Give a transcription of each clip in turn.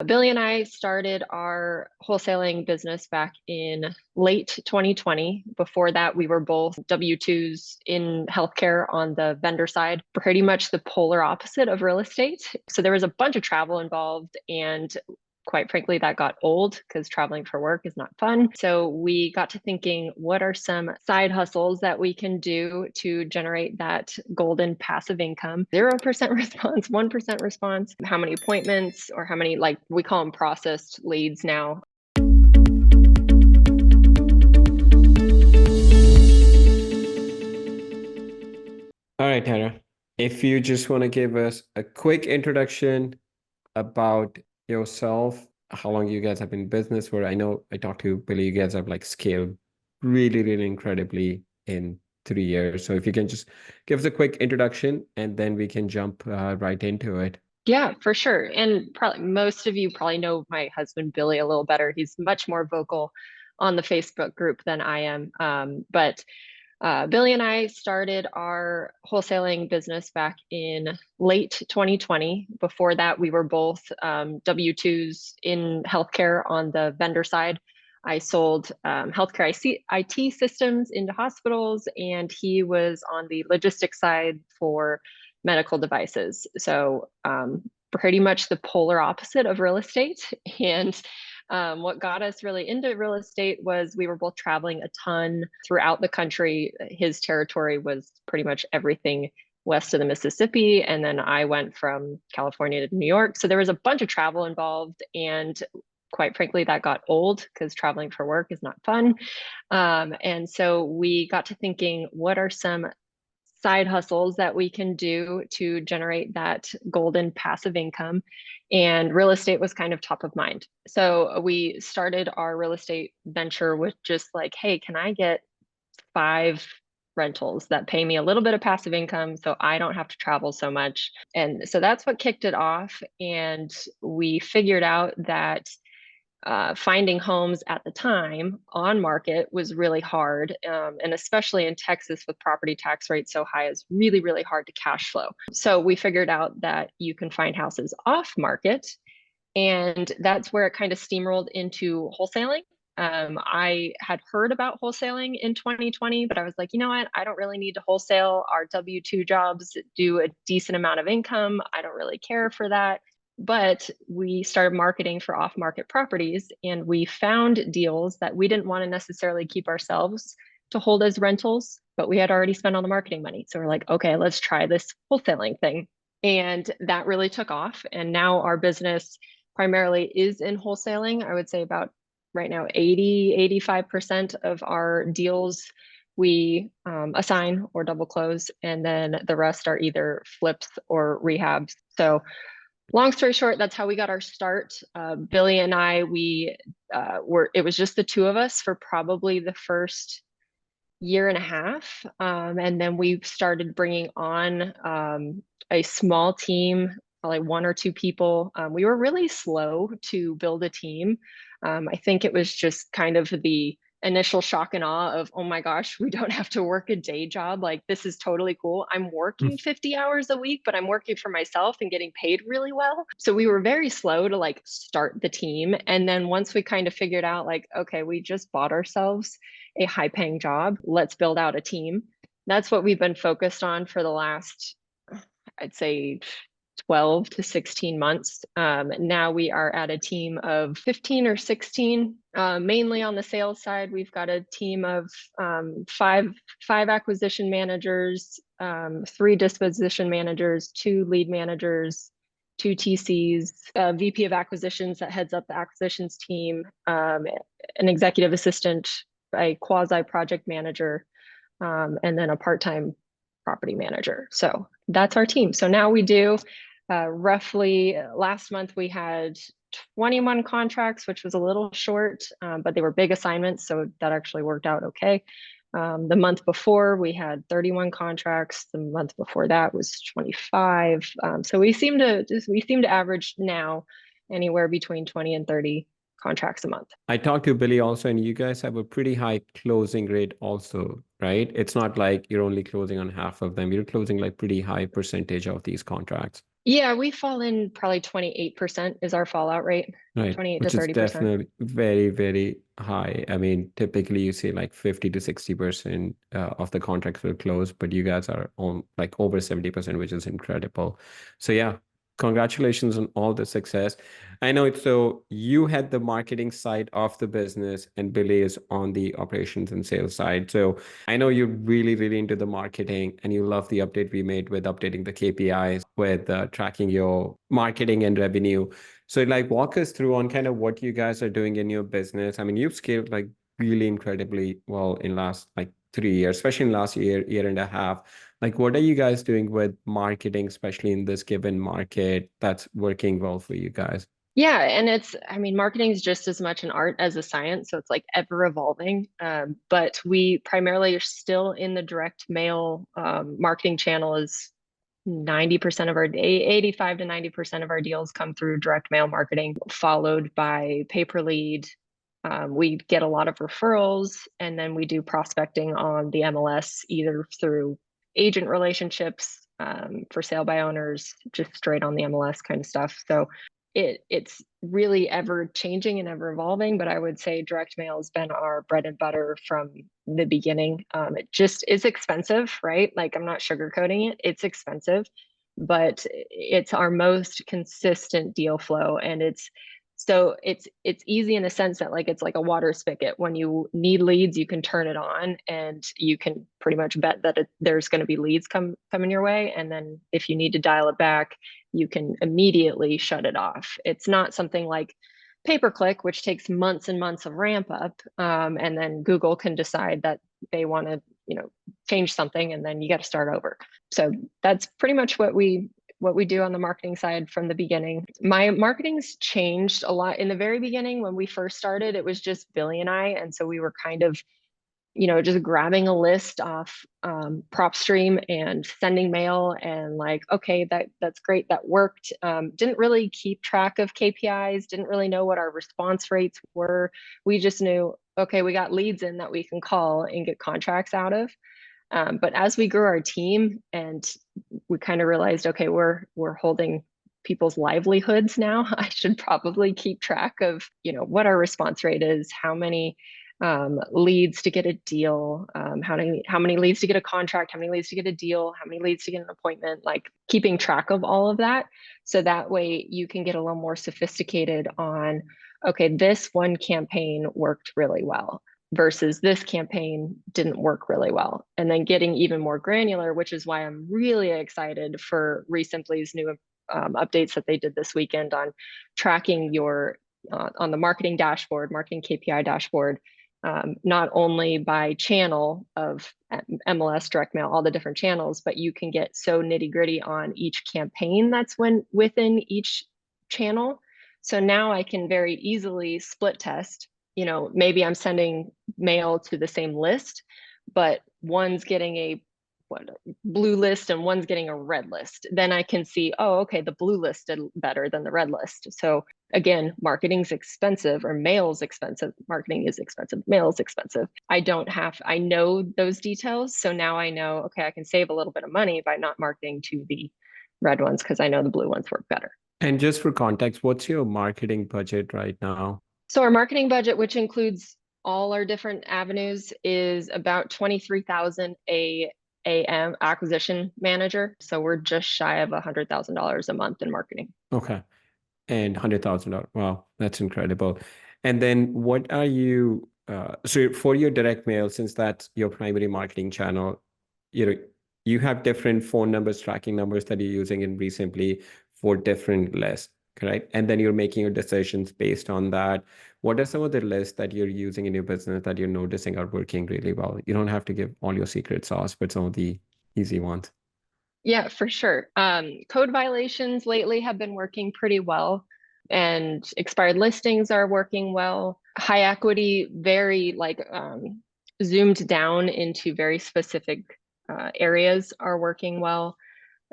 Billy and I started our wholesaling business back in late 2020. Before that, we were both W-2s in healthcare on the vendor side, pretty much the polar opposite of real estate. So there was a bunch of travel involved, and quite frankly, that got old because traveling for work is not fun. So we got to thinking, what are some side hustles that we can do to generate that golden passive income? 0% response, 1% response, how many appointments, or how many, like we call them processed leads now. All right, Tara. If you just want to give us a quick introduction about yourself, how long you guys have been in business for. I know I talked to Billy, you guys have like scaled really, really incredibly in 3 years. So if you can just give us a quick introduction and then we can jump right into it. Yeah, for sure. And probably most of you probably know my husband Billy a little better. He's much more vocal on the Facebook group than I am. But Billy and I started our wholesaling business back in late 2020. Before that, we were both W-2s in healthcare on the vendor side. I sold healthcare IT systems into hospitals, and he was on the logistics side for medical devices. So pretty much the polar opposite of real estate. And what got us really into real estate was we were both traveling a ton throughout the country. His territory was pretty much everything west of the Mississippi. And then I went from California to New York. So there was a bunch of travel involved. And quite frankly, that got old because traveling for work is not fun. And so we got to thinking, what are some side hustles that we can do to generate that golden passive income? And real estate was kind of top of mind. So we started our real estate venture with just like, hey, can I get 5 rentals that pay me a little bit of passive income so I don't have to travel so much? And so that's what kicked it off. And we figured out that finding homes at the time on market was really hard. And especially in Texas with property tax rates so high, is really, really hard to cash flow. So we figured out that you can find houses off market. And that's where it kind of steamrolled into wholesaling. I had heard about wholesaling in 2020, but I was like, you know what? I don't really need to wholesale. Our W-2 jobs do a decent amount of income. I don't really care for that. But we started marketing for off-market properties, and we found deals that we didn't want to necessarily keep ourselves to hold as rentals, but we had already spent all the marketing money. So we're like, okay, let's try this wholesaling thing. And that really took off. And now our business primarily is in wholesaling. I would say about right now, 85% of our deals we assign or double close, and then the rest are either flips or rehabs. So long story short, that's how we got our start. Billy and I, it was just the two of us for probably the first year and a half. And then we started bringing on a small team, probably 1 or 2 people. We were really slow to build a team. I think it was just kind of the initial shock and awe of, oh my gosh, we don't have to work a day job. Like, this is totally cool. I'm working 50 hours a week, but I'm working for myself and getting paid really well. So we were very slow to like start the team. And then once we kind of figured out like, okay, we just bought ourselves a high paying job, let's build out a team. That's what we've been focused on for the last, I'd say, 12 to 16 months. Now we are at a team of 15 or 16, mainly on the sales side. We've got a team of five acquisition managers, 3 disposition managers, 2 lead managers, 2 TCs, a VP of acquisitions that heads up the acquisitions team, an executive assistant, a quasi project manager, and then a part-time property manager. So that's our team. So now we do roughly, last month we had 21 contracts, which was a little short, but they were big assignments, so that actually worked out okay. The month before we had 31 contracts. The month before that was 25. So we seem to average now anywhere between 20 and 30 contracts a month. I talked to Billy also, and you guys have a pretty high closing rate also, right? It's not like you're only closing on half of them. You're closing like pretty high percentage of these contracts. Yeah, we fall in probably 28% is our fallout rate, Right, 28 to which is 30%. definitely very, very high. I mean, typically you say like 50 to 60% of the contracts will close, but you guys are on like over 70%, which is incredible. So yeah, congratulations on all the success. I know it's so you had the marketing side of the business and Billy is on the operations and sales side. So I know you're really, really into the marketing and you love the update we made with updating the KPIs with tracking your marketing and revenue. So like walk us through on kind of what you guys are doing in your business. I mean, you've scaled like really incredibly well in last like 3 years, especially in last year, year and a half. Like what are you guys doing with marketing, especially in this given market that's working well for you guys? Yeah, and I mean, marketing is just as much an art as a science, so it's like ever evolving. But we primarily are still in the direct mail marketing channel is 90% of our 85 to 90% of our deals come through direct mail marketing, followed by pay per lead. We get a lot of referrals, and then we do prospecting on the MLS, either through agent relationships, for sale by owners, just straight on the MLS kind of stuff. So it's really ever changing and ever evolving, but I would say direct mail has been our bread and butter from the beginning. It just is expensive, right? Like I'm not sugarcoating it. It's expensive, but it's our most consistent deal flow, and it's easy in a sense that like it's like a water spigot. When you need leads, you can turn it on, and you can pretty much bet that there's going to be leads coming your way. And then if you need to dial it back, you can immediately shut it off. It's not something like pay per click, which takes months and months of ramp up, and then Google can decide that they want to, change something, and then you got to start over. So that's pretty much what we do on the marketing side from the beginning. My marketing's changed a lot. In the very beginning, when we first started, it was just Billy and I, and so we were kind of just grabbing a list off PropStream and sending mail, and like, okay, that's great, that worked. Didn't really keep track of KPIs, didn't really know what our response rates were. We just knew, okay, we got leads in that we can call and get contracts out of. But as we grew our team and we kind of realized, okay, we're holding people's livelihoods now. I should probably keep track of, what our response rate is, how many leads to get a deal, how many leads to get a contract, how many leads to get a deal, how many leads to get an appointment, like keeping track of all of that. So that way you can get a little more sophisticated on, okay, this one campaign worked really well versus this campaign didn't work really well. And then getting even more granular, which is why I'm really excited for REsimpli's new updates that they did this weekend on tracking your on the marketing dashboard, marketing KPI dashboard, not only by channel of MLS, direct mail, all the different channels, but you can get so nitty gritty on each campaign that's within each channel. So now I can very easily split test. Maybe I'm sending mail to the same list, but one's getting a blue list and one's getting a red list. Then I can see, oh, okay, the blue list did better than the red list. So again, marketing's expensive, or mail's expensive. Marketing is expensive, mail's expensive. I know those details. So now I know, okay, I can save a little bit of money by not marketing to the red ones because I know the blue ones work better. And just for context, what's your marketing budget right now? So our marketing budget, which includes all our different avenues, is about 23,000 a AM acquisition manager. So we're just shy of $100,000 a month in marketing. Okay. And $100,000. Wow, that's incredible. And then what are you, so for your direct mail, since that's your primary marketing channel, you know, you have different phone numbers, tracking numbers that you're using in REsimpli for different lists, correct? And then you're making your decisions based on that. What are some of the lists that you're using in your business that you're noticing are working really well? You don't have to give all your secret sauce, but some of the easy ones. Yeah, for sure. Code violations lately have been working pretty well, and expired listings are working well. High equity, very like zoomed down into very specific areas are working well.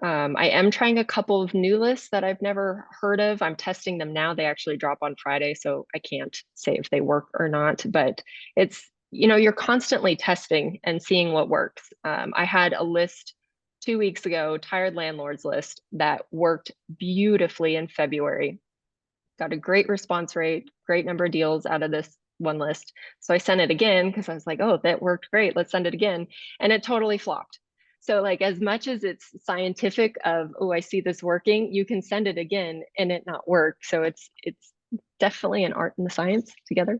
I am trying a couple of new lists that I've never heard of. I'm testing them now. They actually drop on Friday, so I can't say if they work or not, but you're constantly testing and seeing what works. I had a list 2 weeks ago, tired landlords list that worked beautifully in February. Got a great response rate, great number of deals out of this one list. So I sent it again because I was like, oh, that worked great. Let's send it again. And it totally flopped. So like as much as it's scientific of, oh, I see this working, you can send it again and it not work. So it's definitely an art and the science together.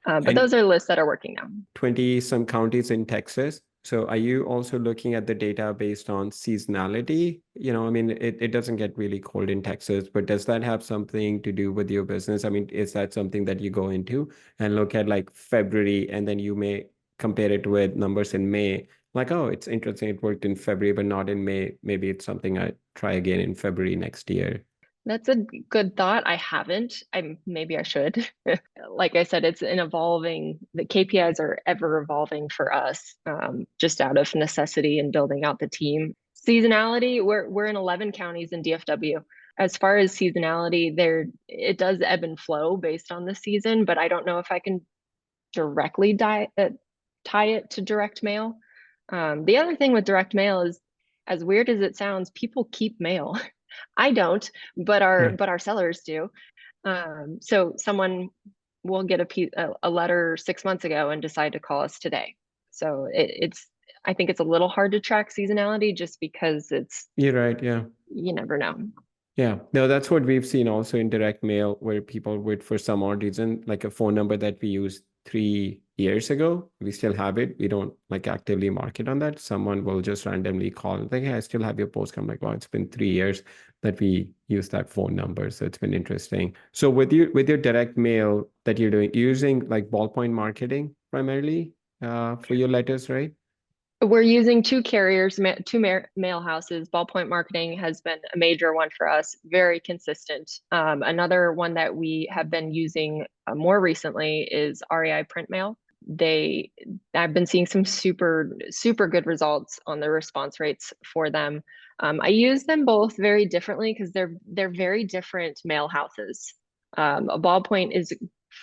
But And those are lists that are working now. 20 some counties in Texas. So are you also looking at the data based on seasonality? I mean, it doesn't get really cold in Texas, but does that have something to do with your business? I mean, is that something that you go into and look at like February and then you may compare it with numbers in May? Like, oh, it's interesting. It worked in February, but not in May. Maybe it's something I try again in February next year. That's a good thought. I haven't. Maybe I should. Like I said, it's an evolving, the KPIs are ever evolving for us, just out of necessity and building out the team. Seasonality, we're in 11 counties in DFW. As far as seasonality, it does ebb and flow based on the season, but I don't know if I can directly tie it to direct mail. The other thing with direct mail is, as weird as it sounds, people keep mail. I don't, but Right. our sellers do. So someone will get a letter 6 months ago and decide to call us today. So it's I think it's a little hard to track seasonality just because You're right. Yeah. you never know. Yeah, no, that's what we've seen also in direct mail, where people would, for some odd reason, like a phone number that we used 3 years ago, we still have it. We don't like actively market on that. Someone will just randomly call, like, hey, I still have your postcard. I'm like, wow, it's been 3 years that we use that phone number. So it's been interesting. So with your direct mail that you're doing, you're using like ballpoint marketing primarily for your letters, right? We're using two carriers, two mail houses. Ballpoint Marketing has been a major one for us, very consistent. Another one that we have been using more recently is REI Print Mail. I've been seeing some super good results on the response rates for them. I use them both very differently because they're very different mail houses. A Ballpoint is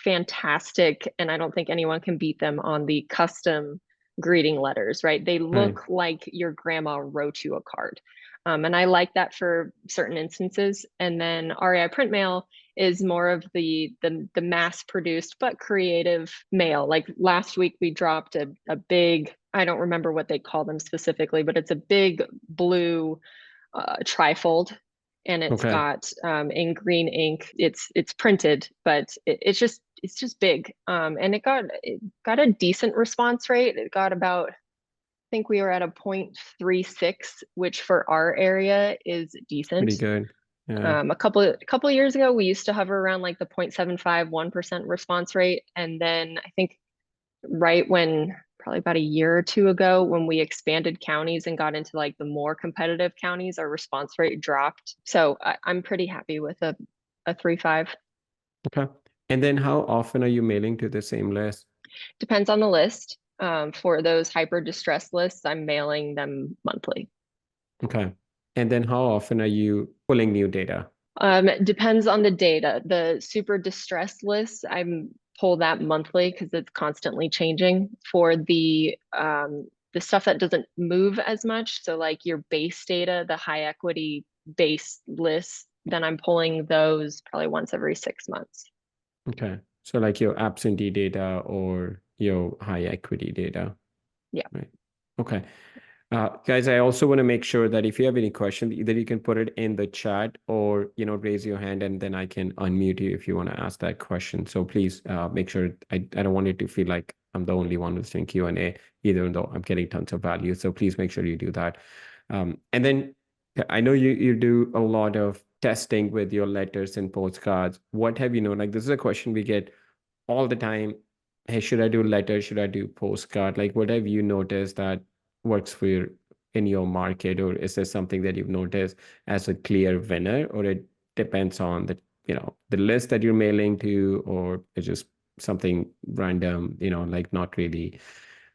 fantastic, and I don't think anyone can beat them on the custom greeting letters, right? They Right. look like your grandma wrote you a card. And I like that for certain instances. And then REI Print Mail is more of the mass produced but creative mail. Like last week we dropped a big, I don't remember what they call them specifically, but it's a big blue trifold, and it's Okay. got in green ink. It's printed, but it's just big. And it got a decent response rate. It got about, I think we were at a 0.36, which for our area is Pretty decent. good. Yeah. A couple of years ago, we used to hover around like the 0.75, 1% response rate. And then I think right when probably about a year or two ago, when we expanded counties and got into like the more competitive counties, our response rate dropped. So I'm pretty happy with a 3.5. Okay. And then how often are you mailing to the same list? Depends on the list. For those hyper distress lists, I'm mailing them monthly. Okay. And then how often are you pulling new data? Depends on the data. The super distress lists, I'm pull that monthly because it's constantly changing. For the stuff that doesn't move as much, so like your base data, the high equity base lists, then I'm pulling those probably once every 6 months. Okay. So like your absentee data or your high equity data, Yeah. right? Okay. Guys, I also want to make sure that if you have any questions, either you can put it in the chat or, raise your hand and then I can unmute you if you want to ask that question. So please make sure I don't want it to feel like I'm the only one who's doing Q&A, even though I'm getting tons of value. So please make sure you do that. And then I know you do a lot of testing with your letters and postcards. What have you known? Like this is a question we get all the time. Hey, should I do letter? Should I do postcard? Like what have you noticed that works for your in your market, or is there something that you've noticed as a clear winner, or it depends on the list that you're mailing to, or it's just something random, like not really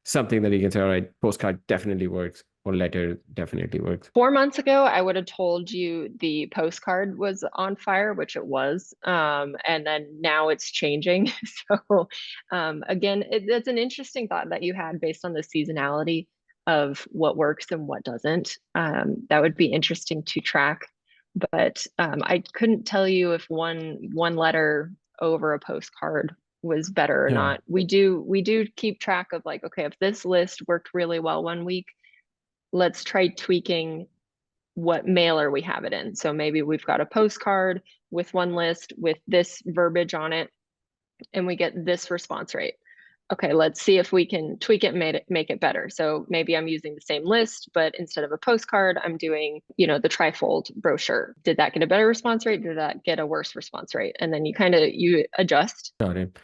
something that you can say, all right, postcard definitely works or letter definitely works. 4 months ago, I would have told you the postcard was on fire, which it was. And then now it's changing. So again, it's an interesting thought that you had based on the seasonality. of what works and what doesn't. That would be interesting to track. But I couldn't tell you if one letter over a postcard was better or Yeah. not. We do keep track of like, okay, if this list worked really well one week, let's try tweaking what mailer we have it in. So maybe we've got a postcard with one list with this verbiage on it, and we get this response rate. Okay, let's see if we can tweak it, make it better. So maybe I'm using the same list, but instead of a postcard, I'm doing, the trifold brochure. Did that get a better response rate? Did that get a worse response rate? And then you adjust. Got it.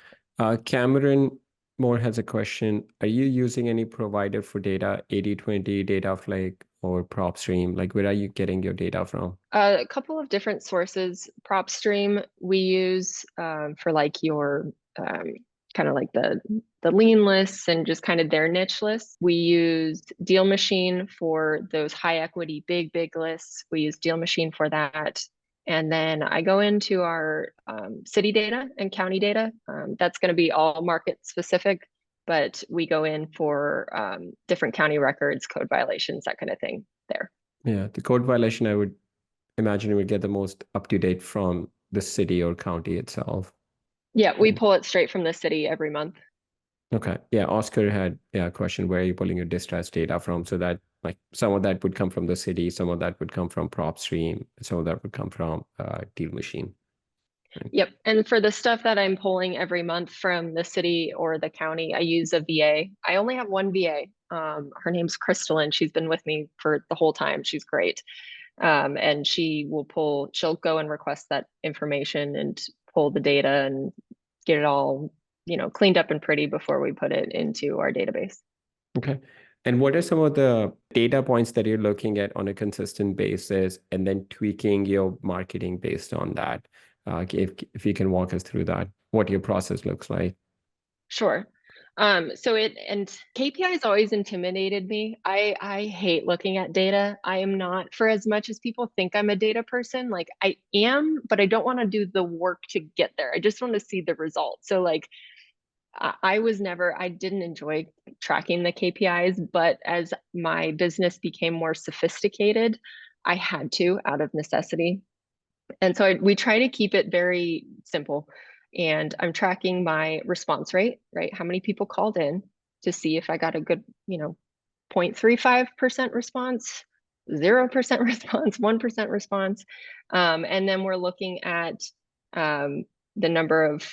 Cameron Moore has a question. Are you using any provider for data, 80/20, Dataflake, or PropStream? Like, where are you getting your data from? A couple of different sources. PropStream we use for like your kind of like the lean lists and just kind of their niche lists. We use Deal Machine for those high equity big lists. We use Deal Machine for that. And then I go into our city data and county data. That's going to be all market specific, but we go in for different county records, code violations, that kind of thing there. Yeah, the code violation, I would imagine, would get the most up to date from the city or county itself. Yeah, we pull it straight from the city every month. Okay. Yeah, Oscar had a question, where are you pulling your distress data from? So that like some of that would come from the city, some of that would come from PropStream, some of that would come from Deal Machine. Right. Yep. And for the stuff that I'm pulling every month from the city or the county, I use a VA. I only have one VA. Her name's Crystalline. She's been with me for the whole time. She's great. And she'll go and request that information and pull the data and get it all, cleaned up and pretty before we put it into our database. Okay. And what are some of the data points that you're looking at on a consistent basis and then tweaking your marketing based on that? If you can walk us through that, what your process looks like. Sure. And KPIs always intimidated me. I hate looking at data. I am not, for as much as people think I'm a data person, like I am, but I don't want to do the work to get there. I just want to see the results. So like I didn't enjoy tracking the KPIs, but as my business became more sophisticated, I had to out of necessity. And so we try to keep it very simple. And I'm tracking my response rate, right? How many people called in to see if I got a good, 0.35% response, 0% response, 1% response. And then we're looking at the number of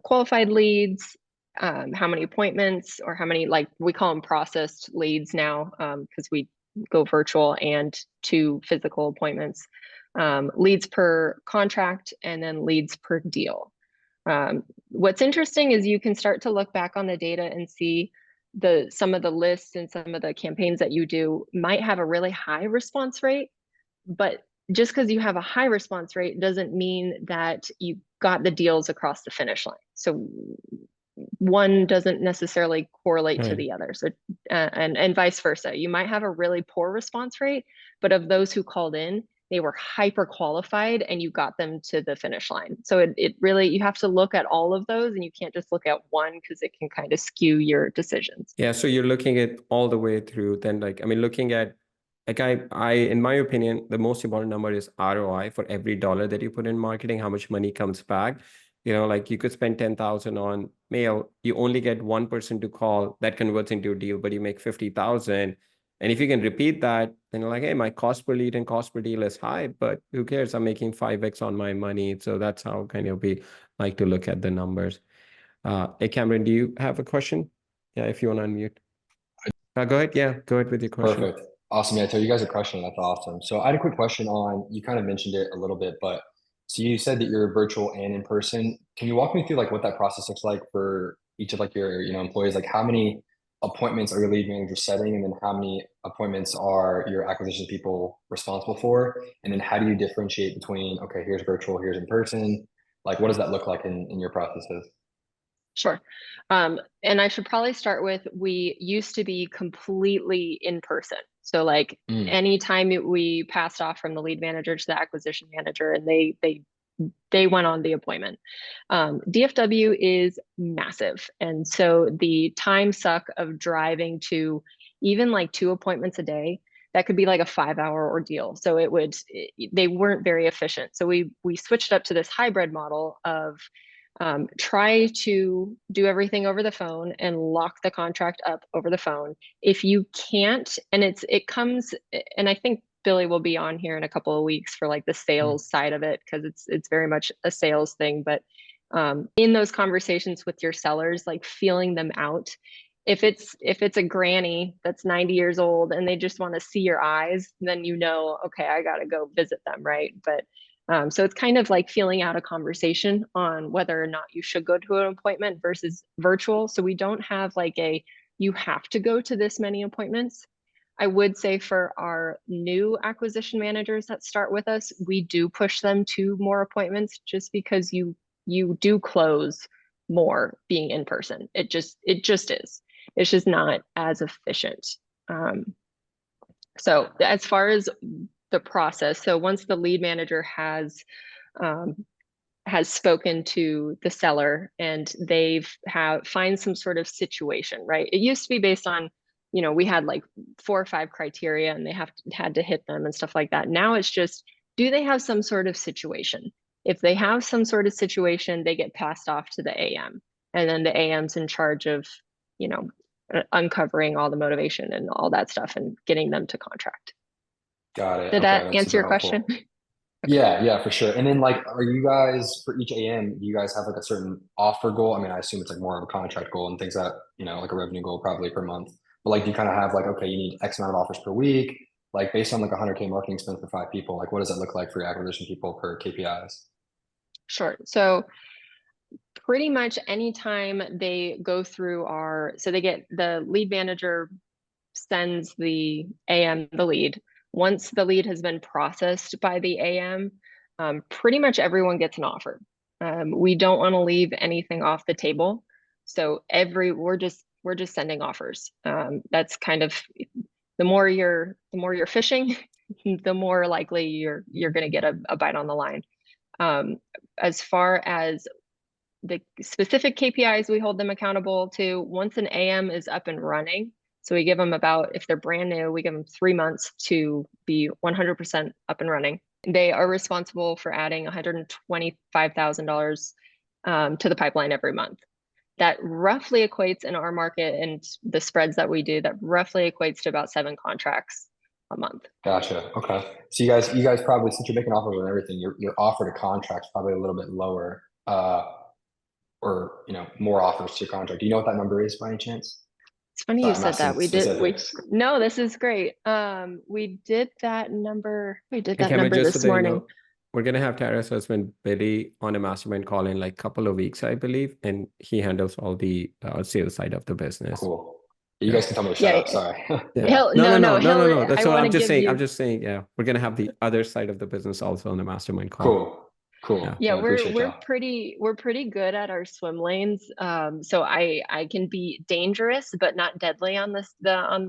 qualified leads, how many appointments, or how many, like we call them processed leads now, because we go virtual and to physical appointments. Leads per contract, and then leads per deal. What's interesting is you can start to look back on the data and see some of the lists and some of the campaigns that you do might have a really high response rate, but just because you have a high response rate doesn't mean that you got the deals across the finish line. So one doesn't necessarily correlate to the other. So and vice versa. You might have a really poor response rate, but of those who called in, they were hyper qualified and you got them to the finish line. So it really, you have to look at all of those, and you can't just look at one because it can kind of skew your decisions. Yeah, so you're looking at all the way through. Then, looking at, in my opinion, the most important number is ROI. For every dollar that you put in marketing, how much money comes back. Like you could spend 10,000 on mail, you only get one person to call, that converts into a deal, but you make 50,000. And if you can repeat that, then you're like, hey, my cost per lead and cost per deal is high, but who cares? I'm making 5x on my money. So that's how kind of we like to look at the numbers. Hey, Cameron, do you have a question? Yeah, if you want to unmute. Go ahead. Yeah, go ahead with your question. Perfect. Awesome. Yeah, so you guys are crushing it. That's awesome. So I had a quick question on, you kind of mentioned it a little bit, but so you said that you're virtual and in person. Can you walk me through like what that process looks like for each of like your, employees? Like how many appointments are your lead manager setting? And then how many appointments are your acquisition people responsible for? And then how do you differentiate between, okay, here's virtual, here's in person? Like what does that look like in your processes? Sure. And I should probably start with, we used to be completely in person. So like anytime we passed off from the lead manager to the acquisition manager, and they went on the appointment. DFW is massive. And so the time suck of driving to, even like 2 appointments a day, that could be like a 5-hour ordeal. So they weren't very efficient. So we switched up to this hybrid model of try to do everything over the phone and lock the contract up over the phone. If you can't, and it comes, and I think Billy will be on here in a couple of weeks for like the sales side of it, because it's very much a sales thing. But in those conversations with your sellers, like feeling them out. If it's a granny that's 90 years old and they just want to see your eyes, then you know, okay, I gotta go visit them, right? But so it's kind of like feeling out a conversation on whether or not you should go to an appointment versus virtual. So we don't have like you have to go to this many appointments. I would say for our new acquisition managers that start with us, we do push them to more appointments just because you do close more being in person. It just is. It's just not as efficient. So as far as the process, so once the lead manager has spoken to the seller and find some sort of situation, right? It used to be based on, we had like 4 or 5 criteria and they had to hit them and stuff like that. Now it's just, do they have some sort of situation? If they have some sort of situation, they get passed off to the AM, and then the AM's in charge of, uncovering all the motivation and all that stuff and getting them to contract. Got it. Did Okay, that that's answer super your helpful. question? Yeah, for sure. And then like, are you guys for each AM, do you guys have like a certain offer goal? I mean, I assume it's like more of a contract goal and things that, like a revenue goal probably per month. But like, do you kind of have like, okay, you need X amount of offers per week, like based on like 100K marketing spend for 5 people, like what does it look like for your acquisition people per KPIs? Sure. So pretty much anytime they go through so they get the lead manager sends the AM the lead. Once the lead has been processed by the AM, pretty much everyone gets an offer. We don't want to leave anything off the table. So we're just sending offers. That's kind of, the more you're fishing, the more likely you're going to get a bite on the line. As far as the specific KPIs we hold them accountable to, once an AM is up and running, so we give them if they're brand new, we give them 3 months to be 100% up and running. They are responsible for adding $125,000 to the pipeline every month. That roughly equates in our market and the spreads that we do, that roughly equates to about 7 contracts a month. Gotcha. Okay. So you guys probably, since you're making offers and everything, your offer to contract's probably a little bit lower, or more offers to your contract. Do you know what that number is by any chance? It's funny Sorry, you I'm said that. specifics. No, this is great. We did that number Cameron, just so this that you morning. know, we're gonna have Tarah's husband Billy on a mastermind call in like a couple of weeks, I believe, and he handles all the sales side of the business. Cool. You guys can tell me to shut up. Sorry. Yeah. No. That's what I'm just saying. I'm just saying, yeah, we're gonna have the other side of the business also on the mastermind call. Cool. Yeah, I appreciate y'all. we're pretty good at our swim lanes. So I can be dangerous but not deadly on the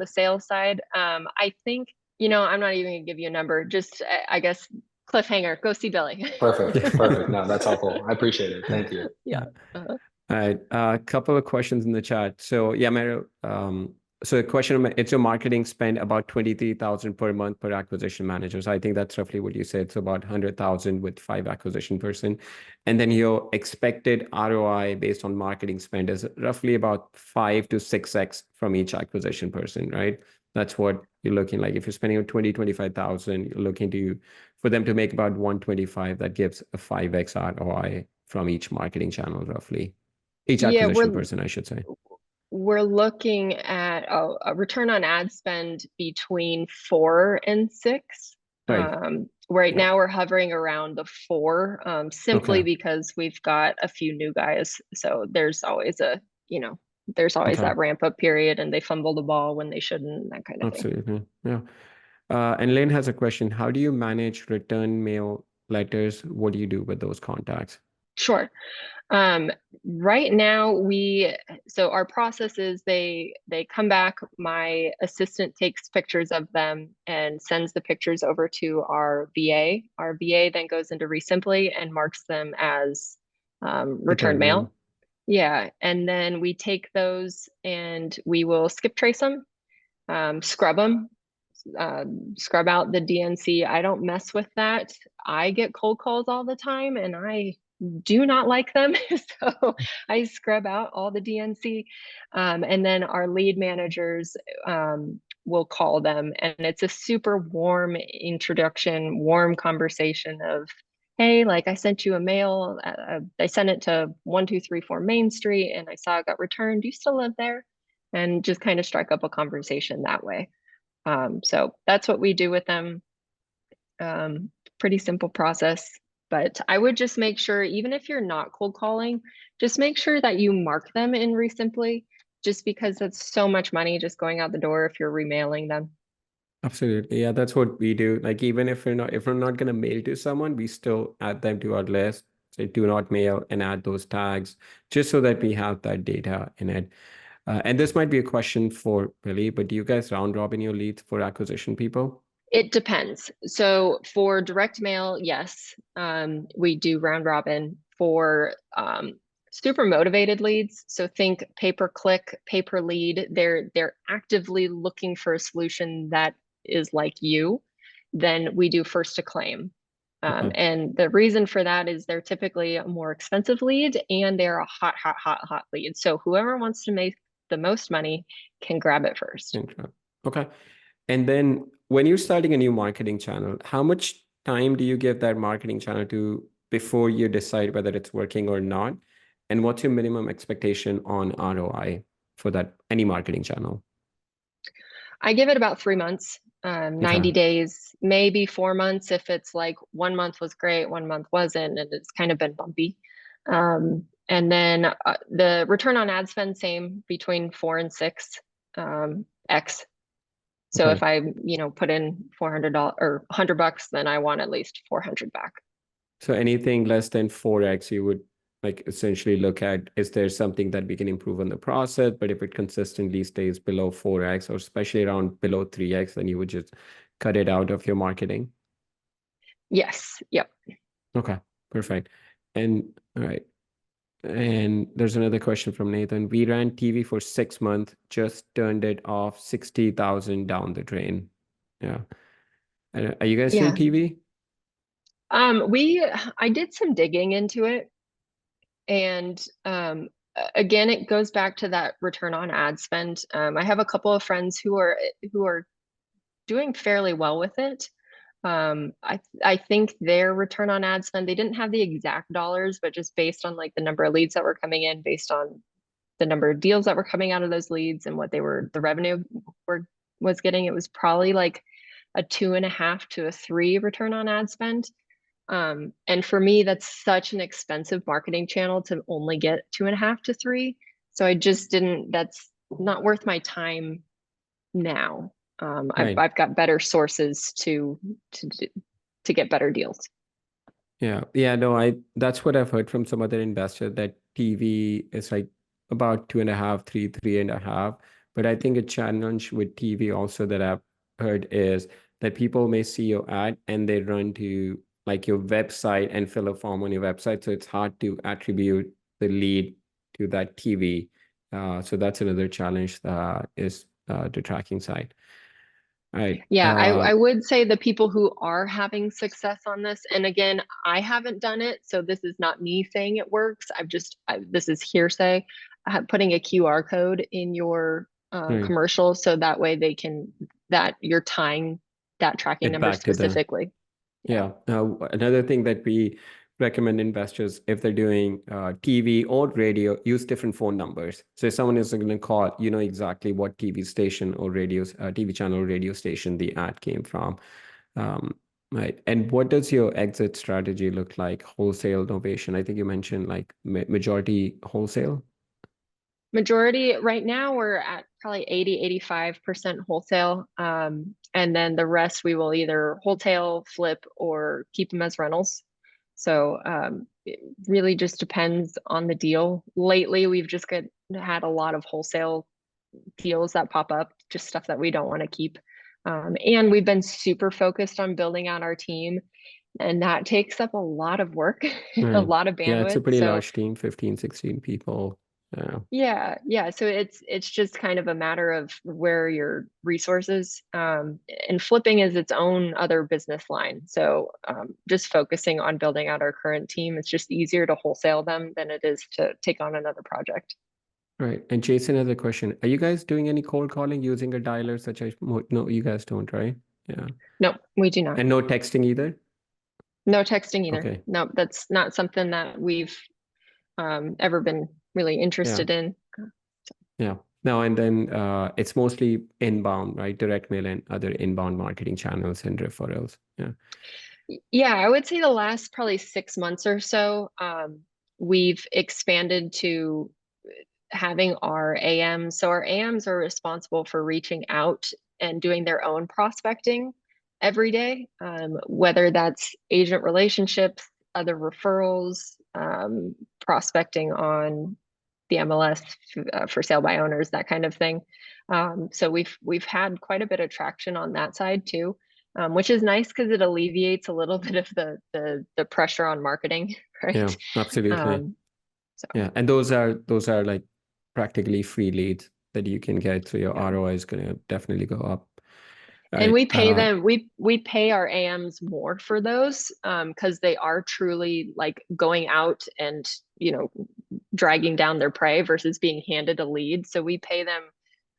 sales side. I think, I'm not even gonna give you a number. Just I guess cliffhanger. Go see Billy. Perfect. No, that's helpful. I appreciate it. Thank you. Yeah. All right. A couple of questions in the chat. So yeah, Mary, so the question, it's your marketing spend about 23,000 per month per acquisition manager. So I think that's roughly what you said. So about 100,000 with 5 acquisition person. And then your expected ROI based on marketing spend is roughly about 5 to 6x from each acquisition person, right? That's what you're looking like. If you're spending 25,000, you're looking for them to make about 125, that gives a 5x ROI from each marketing channel, roughly. Each acquisition person, I should say. We're looking at a return on ad spend between 4 and 6. Right now we're hovering around the 4, simply because we've got a few new guys. So there's always that ramp up period and they fumble the ball when they shouldn't, that kind of thing. Absolutely. Yeah. And Lynn has a question. How do you manage return mail letters? What do you do with those contacts? Sure. Right now so our process is they come back, my assistant takes pictures of them and sends the pictures over to our VA. Our VA then goes into REsimpli and marks them as return mail. Yeah. And then we take those and we will skip trace them. scrub them, scrub out the DNC. I don't mess with that. I get cold calls all the time and I do not like them. So I scrub out all the DNC. And then our lead managers will call them. And it's a super warm introduction, warm conversation of, hey, like I sent you a mail. I sent it to 1234 Main Street and I saw it got returned. Do you still live there? And just kind of strike up a conversation that way. So that's what we do with them. Pretty simple process, but I would just make sure, even if you're not cold calling, just make sure that you mark them in REsimpli, just because that's so much money just going out the door if you're remailing them. Absolutely. Yeah, that's what we do. Like even if we're not gonna mail to someone, we still add them to our list. Say do not mail and add those tags just so that we have that data in it. And this might be a question for Billy, but do you guys round robin your leads for acquisition people? It depends. So for direct mail, yes, we do round robin. For super motivated leads, so think pay per click, pay per lead, they're actively looking for a solution that is like you, then we do first to claim. Okay. And the reason for that is they're typically a more expensive lead and they're a hot lead. So whoever wants to make the most money can grab it first. Okay. And then when you're starting a new marketing channel, how much time do you give that marketing channel to before you decide whether it's working or not? And what's your minimum expectation on ROI for that any marketing channel? I give it about 3 months, 90 Okay. days, maybe 4 months if it's like 1 month was great, 1 month wasn't, and it's kind of been bumpy. And then the return on ad spend, same between 4 and 6 X. So Okay. if I, put in $400 or $100, then I want at least 400 back. So anything less than 4x, you would like essentially look at, is there something that we can improve on the process? But if it consistently stays below 4x or especially around below 3x, then you would just cut it out of your marketing. Yes. Yep. Okay, perfect. And all right. And there's another question from Nathan. We ran TV for 6 months, just turned it off, 60,000 down the drain. Yeah. Are you guys doing Yeah. TV? I did some digging into it, and again, it goes back to that return on ad spend. I have a couple of friends who are doing fairly well with it. I think their return on ad spend, they didn't have the exact dollars, but just based on like the number of leads that were coming in, based on the number of deals that were coming out of those leads and what the revenue was getting, it was probably like a 2.5 to a 3 return on ad spend. And for me, that's such an expensive marketing channel to only get 2.5 to 3. So I just didn't, that's not worth my time now. Right. I've got better sources to get better deals. Yeah, no, that's what I've heard from some other investors that TV is like about 2.5, 3.5. But I think a challenge with TV also that I've heard is that people may see your ad and they run to like your website and fill a form on your website. So it's hard to attribute the lead to that TV. So that's another challenge that is the tracking side. All right. Yeah, I would say the people who are having success on this, and again, I haven't done it, so this is not me saying it works. This is hearsay. Putting a QR code in your Right. commercial so that way that you're tying that tracking Get number back to the specifically. Yeah. Another thing that we recommend investors, if they're doing TV or radio, use different phone numbers. So if someone is going to call, you know exactly what TV station or TV channel or radio station the ad came from. Right. And what does your exit strategy look like? Wholesale, novation? I think you mentioned like majority wholesale. Majority right now we're at probably 85% wholesale. And then the rest we will either wholesale, flip, or keep them as rentals. So it really just depends on the deal. Lately, we've just had a lot of wholesale deals that pop up, just stuff that we don't want to keep. And we've been super focused on building out our team, and that takes up a lot of work, a Right. lot of Yeah, it's a bandwidth. pretty So large team, 15, 16 people. Yeah. So it's just kind of a matter of where your resources, and flipping is its own other business line. So just focusing on building out our current team, it's just easier to wholesale them than it is to take on another project. Right. And Jason has a question. Are you guys doing any cold calling using a dialer such as, no, you guys don't, right? Yeah. No, we do not. And no texting either? No texting either. Okay. No, that's not something that we've ever been really interested in. Yeah. Now, and then it's mostly inbound, right? Direct mail and other inbound marketing channels and referrals. Yeah. Yeah, I would say the last probably 6 months or so, we've expanded to having our AMs. So our AMs are responsible for reaching out and doing their own prospecting every day, whether that's agent relationships, other referrals, prospecting on the MLS for sale by owners, that kind of thing. So we've had quite a bit of traction on that side too, which is nice because it alleviates a little bit of the pressure on marketing, right? Yeah, absolutely. So Yeah. And those are like practically free leads that you can get. So your ROI is going to definitely go up. and Right. we pay them, we pay our AMs more for those because they are truly like going out and dragging down their prey versus being handed a lead. So we pay them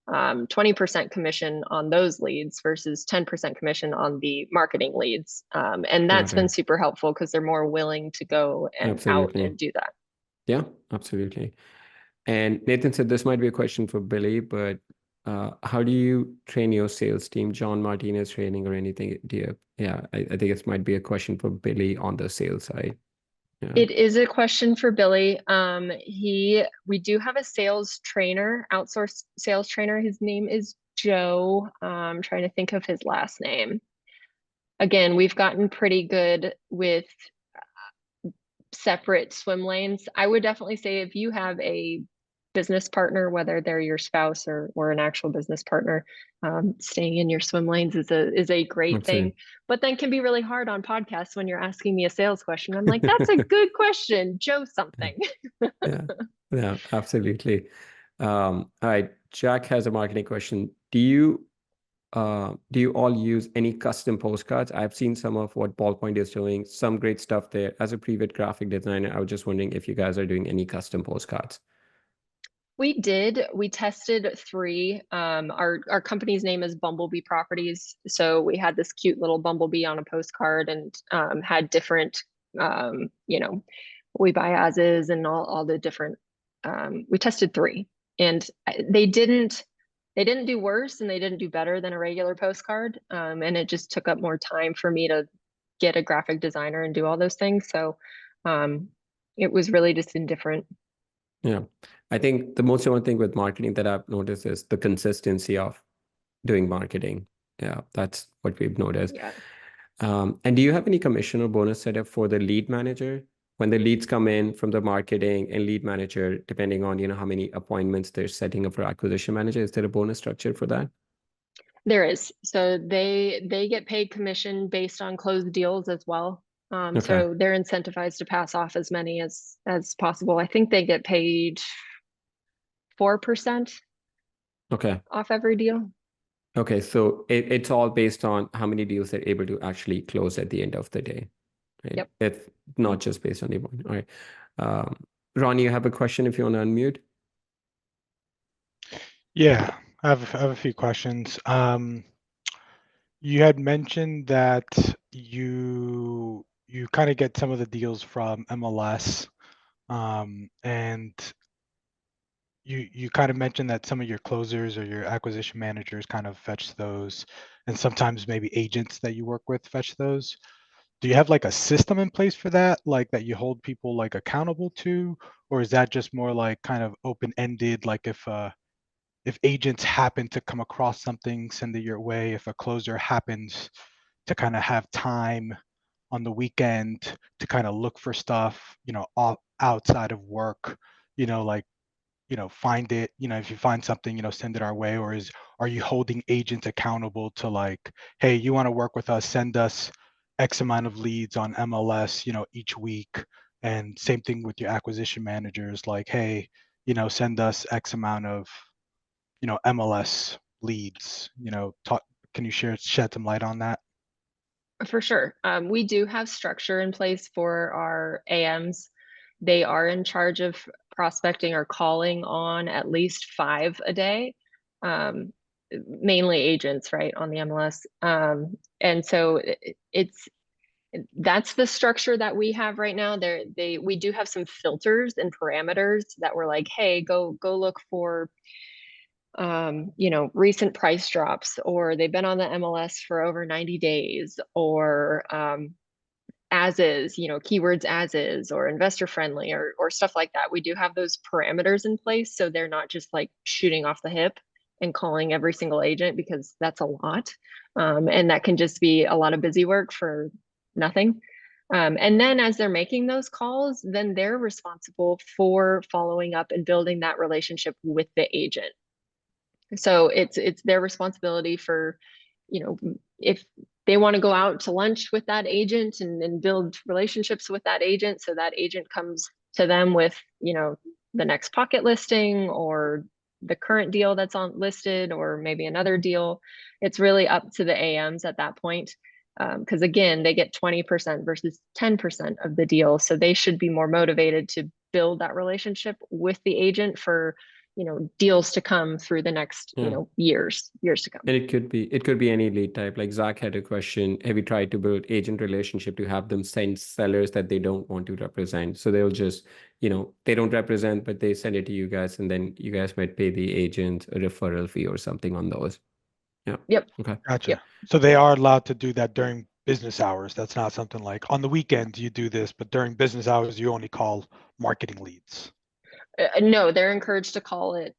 20% commission on those leads versus 10% commission on the marketing leads. And that's been super helpful because they're more willing to go and out and do that. Yeah, absolutely. And Nathan said this might be a question for Billy, but how do you train your sales team? John Martinez training or anything? I think it might be a question for Billy on the sales side. Yeah. It is a question for Billy. We do have a sales trainer, outsourced sales trainer. His name is Joe. I'm trying to think of his last name. Again, we've gotten pretty good with separate swim lanes. I would definitely say if you have a business partner, whether they're your spouse or an actual business partner, staying in your swim lanes is a great thing, but then can be really hard on podcasts when you're asking me a sales question. I'm like, that's a good question, Joe something. Yeah, absolutely. All right, Jack has a marketing question. Do you all use any custom postcards? I've seen some of what Ballpoint is doing, some great stuff there. As a private graphic designer, I was just wondering if you guys are doing any custom postcards. We did. We tested 3. Our company's name is Bumblebee Properties. So we had this cute little bumblebee on a postcard and had different, we buy as is and all the different. We tested 3, and they didn't do worse and they didn't do better than a regular postcard. And it just took up more time for me to get a graphic designer and do all those things. So it was really just indifferent. Yeah. I think the most important thing with marketing that I've noticed is the consistency of doing marketing. Yeah, that's what we've noticed. Yeah. And do you have any commission or bonus set up for the lead manager? When the leads come in from the marketing and lead manager, depending on how many appointments they're setting up for acquisition manager, is there a bonus structure for that? There is. So they get paid commission based on closed deals as well. So they're incentivized to pass off as many as possible. I think they get paid 4% off every deal. Okay, so it's all based on how many deals they're able to actually close at the end of the day. Right? Yep. It's not just based on the one. All right. Ron, you have a question if you want to unmute? Yeah, I have a few questions. You had mentioned that you kind of get some of the deals from MLS, and you kind of mentioned that some of your closers or your acquisition managers kind of fetch those, and sometimes maybe agents that you work with fetch those. Do you have like a system in place for that, like that you hold people like accountable to, or is that just more like kind of open-ended, like if agents happen to come across something, send it your way. If a closer happens to kind of have time on the weekend to kind of look for stuff, outside of work, like, find it, if you find something, send it our way, or are you holding agents accountable to like, hey, you want to work with us, send us X amount of leads on MLS, each week. And same thing with your acquisition managers, like, hey, send us X amount of, MLS leads, can you shed some light on that? For sure. We do have structure in place for our AMs. They are in charge of prospecting or calling on at least 5 a day, mainly agents, right, on the MLS. And so that's the structure that we have right now. We do have some filters and parameters that we're like, hey, go look for recent price drops, or they've been on the MLS for over 90 days, or as is, keywords as is, or investor friendly, or stuff like that. We do have those parameters in place, so they're not just like shooting off the hip and calling every single agent, because that's a lot. And that can just be a lot of busy work for nothing. And then as they're making those calls, then they're responsible for following up and building that relationship with the agent. So it's their responsibility for, if they want to go out to lunch with that agent and build relationships with that agent, so that agent comes to them with, the next pocket listing or the current deal that's on listed, or maybe another deal. It's really up to the AMs at that point. Because again, they get 20% versus 10% of the deal. So they should be more motivated to build that relationship with the agent for, deals to come through the next, years to come. And it could be any lead type. Like Zach had a question: have you tried to build agent relationship to have them send sellers that they don't want to represent? So they'll just, they don't represent, but they send it to you guys, and then you guys might pay the agent a referral fee or something on those. Yeah. Yep. Okay. Gotcha. Yep. So they are allowed to do that during business hours. That's not something like on the weekends you do this, but during business hours you only call marketing leads. No, they're encouraged to call it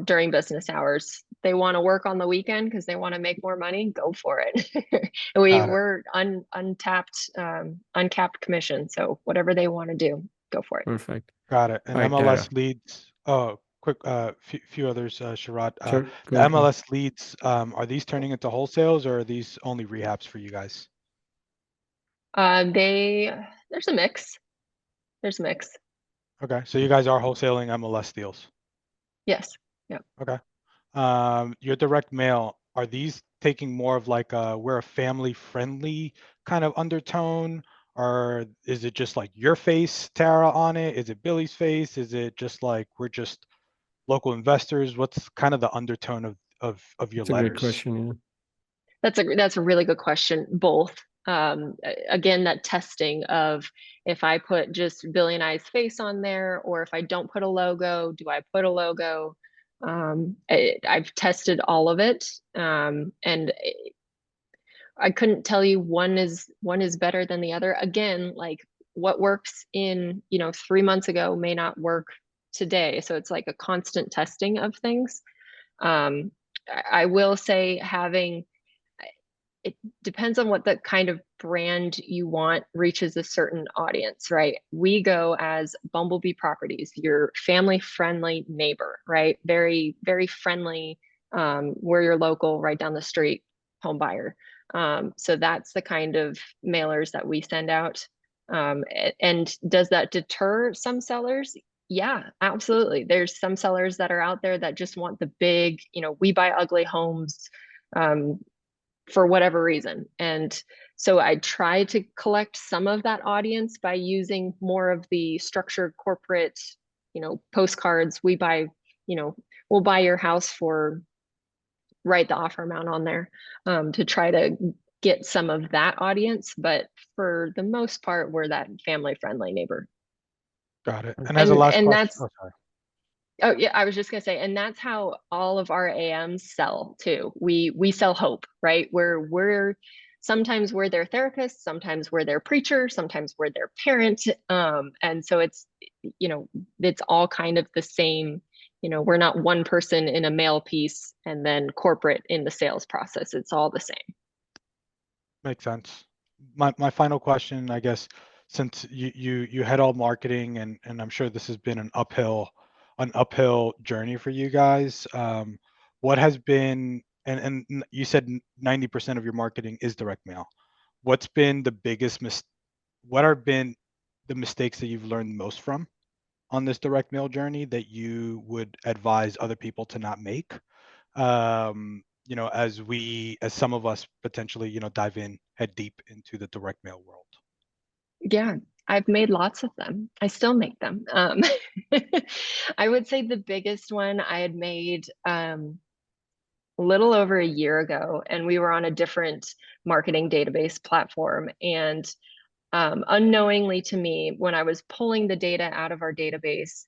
during business hours. They want to work on the weekend because they want to make more money. Go for it. We're uncapped commission. So whatever they want to do, go for it. Perfect. Got it. And All right, MLS Tarah. leads. Oh, quick, few others, Sharad. Sure. The Go ahead. MLS leads, are these turning into wholesales, or are these only rehabs for you guys? There's a mix. Okay, so you guys are wholesaling MLS deals. Yes. Yeah. Okay. Your direct mail, are these taking more of like we're a family friendly kind of undertone, or is it just like your face, Tarah, on it? Is it Billy's face? Is it just like we're just local investors? What's kind of the undertone of your It's a great letters? question. Yeah. That's a really good question. Both. Again, that testing of, if I put just Billy and I's face on there, or if I don't put a logo, do I put a logo? I've tested all of it, and I couldn't tell you one is better than the other. Again, like what works in 3 months ago may not work today, so it's like a constant testing of things. I will say it depends on what the kind of brand you want reaches a certain audience, right? We go as Bumblebee Properties, your family friendly neighbor, right? Very, very friendly. We're your local, right down the street home buyer. So that's the kind of mailers that we send out. And does that deter some sellers? Yeah, absolutely. There's some sellers that are out there that just want the big, we buy ugly homes, for whatever reason. And so I try to collect some of that audience by using more of the structured corporate, postcards. We buy, we'll buy your house for, write the offer amount on there, to try to get some of that audience. But for the most part, we're that family friendly neighbor. Got it. And as a last question, that's, oh, sorry. oh yeah, I was just gonna say, and that's how all of our AMs sell too. We sell hope, right? We're sometimes we're their therapist, sometimes we're their preacher, sometimes we're their parent. And so it's all kind of the same. We're not one person in a mail piece and then corporate in the sales process. It's all the same. Makes sense. My final question, I guess, since you head all marketing, and I'm sure this has been an uphill journey for you guys. What has been, and you said 90% of your marketing is direct mail. What's been the biggest what have been the mistakes that you've learned most from? on this direct mail journey that you would advise other people to not make? You know, as some of us potentially, you know, dive in head deep into the direct mail world. Yeah, I've made lots of them. I still make them. I would say the biggest one I had made a little over a year ago, and we were on a different marketing database platform. And unknowingly to me, when I was pulling the data out of our database,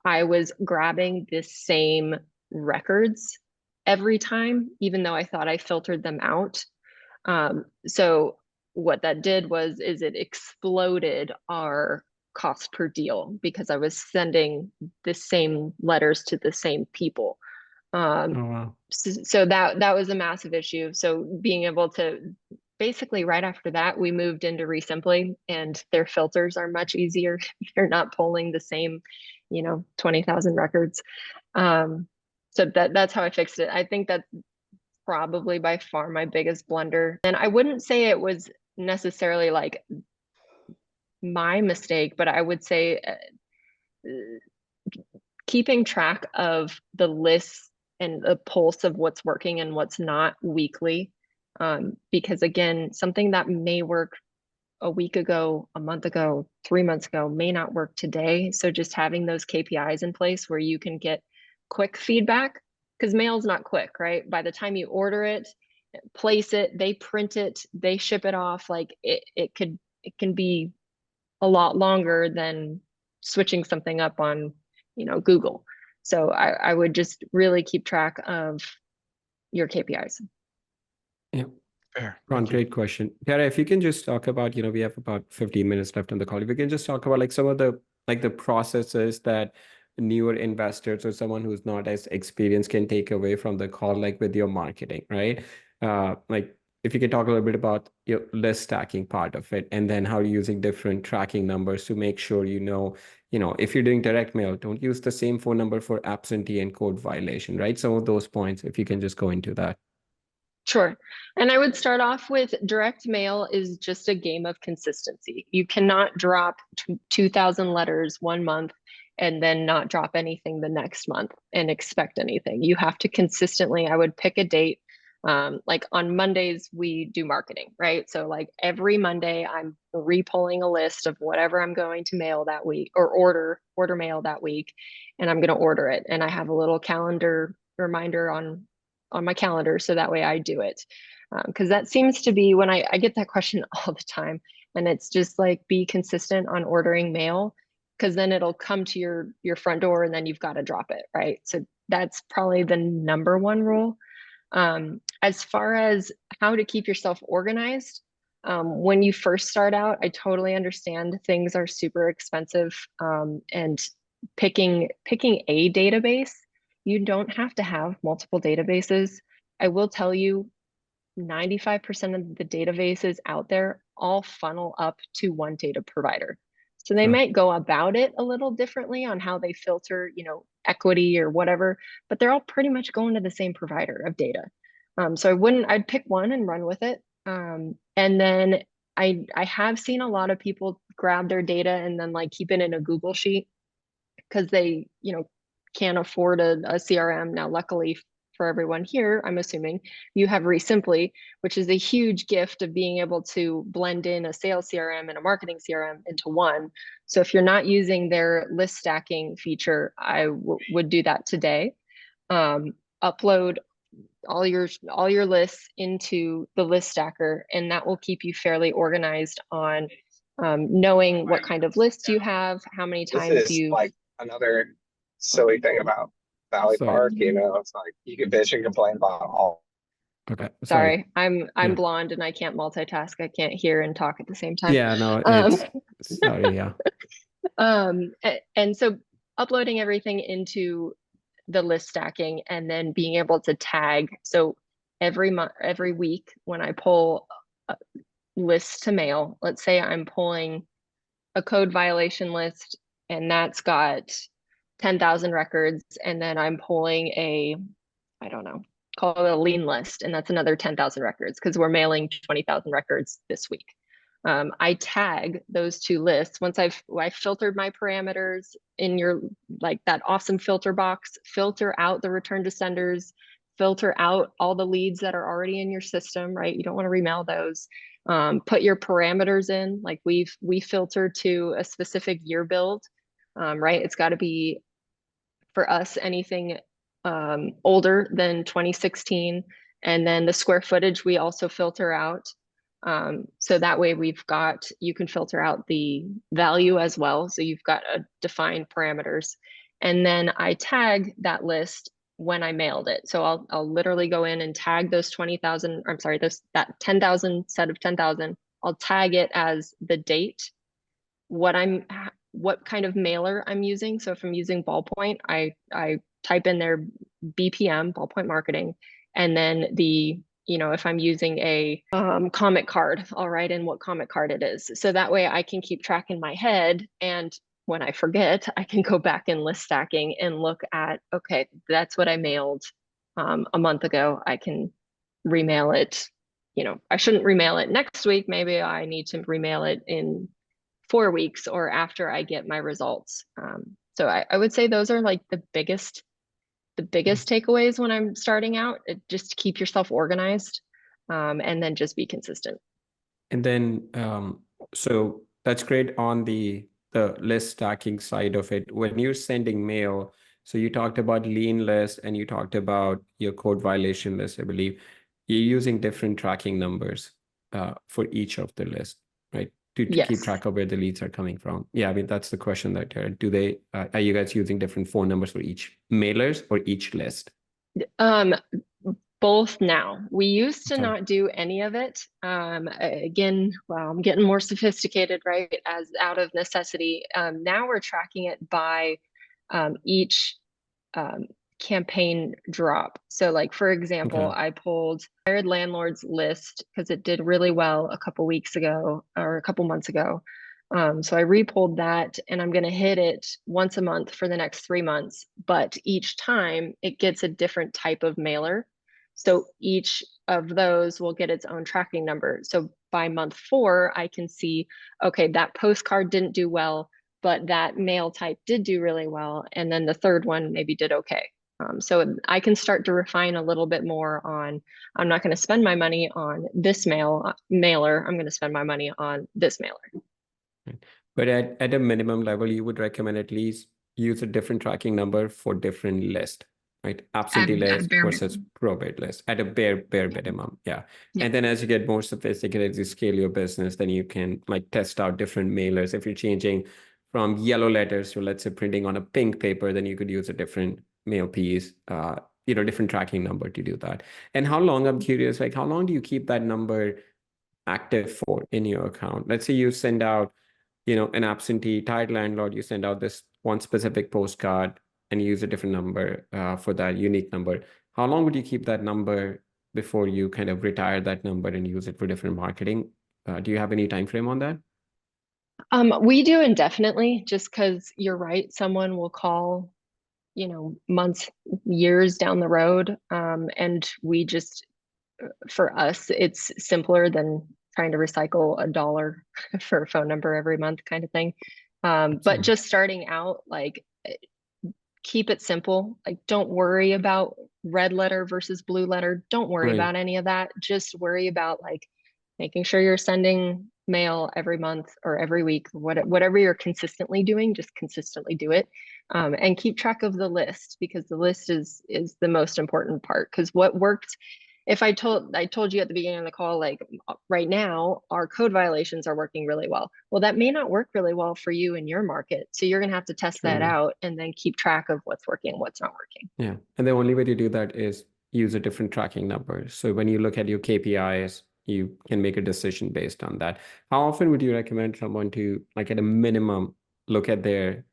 I was grabbing the same records every time, even though I thought I filtered them out. So what that did is it exploded our cost per deal because I was sending the same letters to the same people. Oh, wow. So that was a massive issue. So being able to basically right after that, we moved into REsimpli, and their filters are much easier. You're not pulling the same, 20,000 records. So that's how I fixed it. I think that's probably by far my biggest blunder. And I wouldn't say it was necessarily like my mistake, but I would say keeping track of the lists and the pulse of what's working and what's not weekly. Because again, something that may work a week ago, a month ago, 3 months ago may not work today. So just having those KPIs in place where you can get quick feedback, because mail's not quick, right? By the time you order it, place it, they print it, they ship it off, like it can be a lot longer than switching something up on, Google. So I would just really keep track of your KPIs. Yeah. Fair. Ron, Thank you. great question. Tara, if you can just talk about, we have about 15 minutes left on the call. If you can just talk about like some of the processes that newer investors or someone who's not as experienced can take away from the call, like with your marketing, right? Like if you can talk a little bit about your list stacking part of it, and then how you're using different tracking numbers to make sure if you're doing direct mail, don't use the same phone number for absentee and code violation, right? Some of those points, if you can just go into that. Sure. And I would start off with direct mail is just a game of consistency. You cannot drop 2,000 letters 1 month and then not drop anything the next month and expect anything. You have to consistently, I would pick a date. Like on Mondays, we do marketing, right? So like every Monday, I'm repulling a list of whatever I'm going to mail that week or order mail that week, and I'm going to order it. And I have a little calendar reminder on my calendar, so that way I do it. Because that seems to be when I get that question all the time, and it's just like, be consistent on ordering mail, because then it'll come to your front door and then you've got to drop it, right? So that's probably the number one rule. As far as how to keep yourself organized, when you first start out, I totally understand things are super expensive, and picking a database, you don't have to have multiple databases. I will tell you, 95% of the databases out there all funnel up to one data provider. So they Sure. might go about it a little differently on how they filter, equity or whatever, but they're all pretty much going to the same provider of data. So I'd pick one and run with it. And then I have seen a lot of people grab their data and then like keep it in a Google sheet because they, can't afford a CRM. Now, luckily for everyone here, I'm assuming you have REsimpli, which is a huge gift of being able to blend in a sales CRM and a marketing CRM into one. So if you're not using their list stacking feature, I would do that today. Upload all your lists into the list stacker, and that will keep you fairly organized on knowing what kind of lists you have, how many This times is you like another silly thing about Valley Sorry. Park, it's like you can bitch and complain about all. Okay. Sorry, I'm Yeah. blonde and I can't multitask. I can't hear and talk at the same time. Yeah, no, sorry, yeah. And so uploading everything into the list stacking and then being able to tag. So every week when I pull lists to mail, let's say I'm pulling a code violation list and that's got 10,000 records, and then I'm pulling I don't know, call it a lean list, and that's another 10,000 records because we're mailing 20,000 records this week. I tag those two lists. Once I filtered my parameters in your, like that awesome filter box, filter out the return to senders, filter out all the leads that are already in your system, right? You don't want to remail those. Put your parameters in, like we filter to a specific year build, right? It's got to be, for us, anything older than 2016. And then the square footage we also filter out. So that way you can filter out the value as well. So you've got a defined parameters. And then I tag that list when I mailed it. So I'll literally go in and tag those 20,000, I'm sorry, that 10,000 set of 10,000. I'll tag it as the date, what kind of mailer I'm using. So if I'm using Ballpoint, I type in their BPM, Ballpoint Marketing, and then if I'm using a comment card, I'll write in what comment card it is. So that way I can keep track in my head, and when I forget, I can go back in list stacking and look at, okay, that's what I mailed a month ago. I can remail it. I shouldn't remail it next week. Maybe I need to remail it in 4 weeks or after I get my results. So I would say those are like the biggest takeaways when I'm starting out. Just keep yourself organized, and then just be consistent. And then, so that's great on the list stacking side of it. When you're sending mail, so you talked about lean list and you talked about your code violation list, I believe. You're using different tracking numbers for each of the lists, right? To Yes. keep track of where the leads are coming from. Yeah, I mean, that's the question that are you guys using different phone numbers for each mailers or each list? Both now. We used to Okay. not do any of it. Again, well, I'm getting more sophisticated, right? As out of necessity. Now we're tracking it by each campaign drop. So like, for example, Okay. I pulled Hired Landlord's list because it did really well a couple weeks ago or a couple months ago. So I re-pulled that, and I'm going to hit it once a month for the next 3 months. But each time it gets a different type of mailer. So each of those will get its own tracking number. So by month 4, I can see, okay, that postcard didn't do well, but that mail type did do really well. And then the third one maybe did okay. So I can start to refine a little bit more on, I'm not going to spend my money on this mailer. I'm going to spend my money on this mailer. But at a minimum level, you would recommend at least use a different tracking number for different list, right? Absentee list versus probate list at a bare minimum. Yeah. Yeah. And then as you get more sophisticated, as you scale your business, then you can like test out different mailers. If you're changing from yellow letters to, let's say, printing on a pink paper, then you could use a different mail piece, different tracking number to do that. And how long, I'm curious, like how long do you keep that number active for in your account? Let's say you send out an absentee tired landlord, you send out this one specific postcard and you use a different number for that unique number. How long would you keep that number before you kind of retire that number and use it for different marketing? Do you have any time frame on that? We do indefinitely, just because you're right. Someone will call, months, years down the road. And we just, for us, it's simpler than trying to recycle $1 for a phone number every month kind of thing. But just starting out, like, keep it simple. Like, don't worry about red letter versus blue letter. Don't worry about any of that. Just worry about like making sure you're sending mail every month or every week, whatever you're consistently doing, just consistently do it. And keep track of the list, because the list is the most important part. Because what worked, if I told you at the beginning of the call, like right now, our code violations are working really well. Well, that may not work really well for you in your market. So you're going to have to test that out and then keep track of what's working and what's not working. Yeah. And the only way to do that is use a different tracking number. So when you look at your KPIs, you can make a decision based on that. How often would you recommend someone to, like at a minimum, look at their,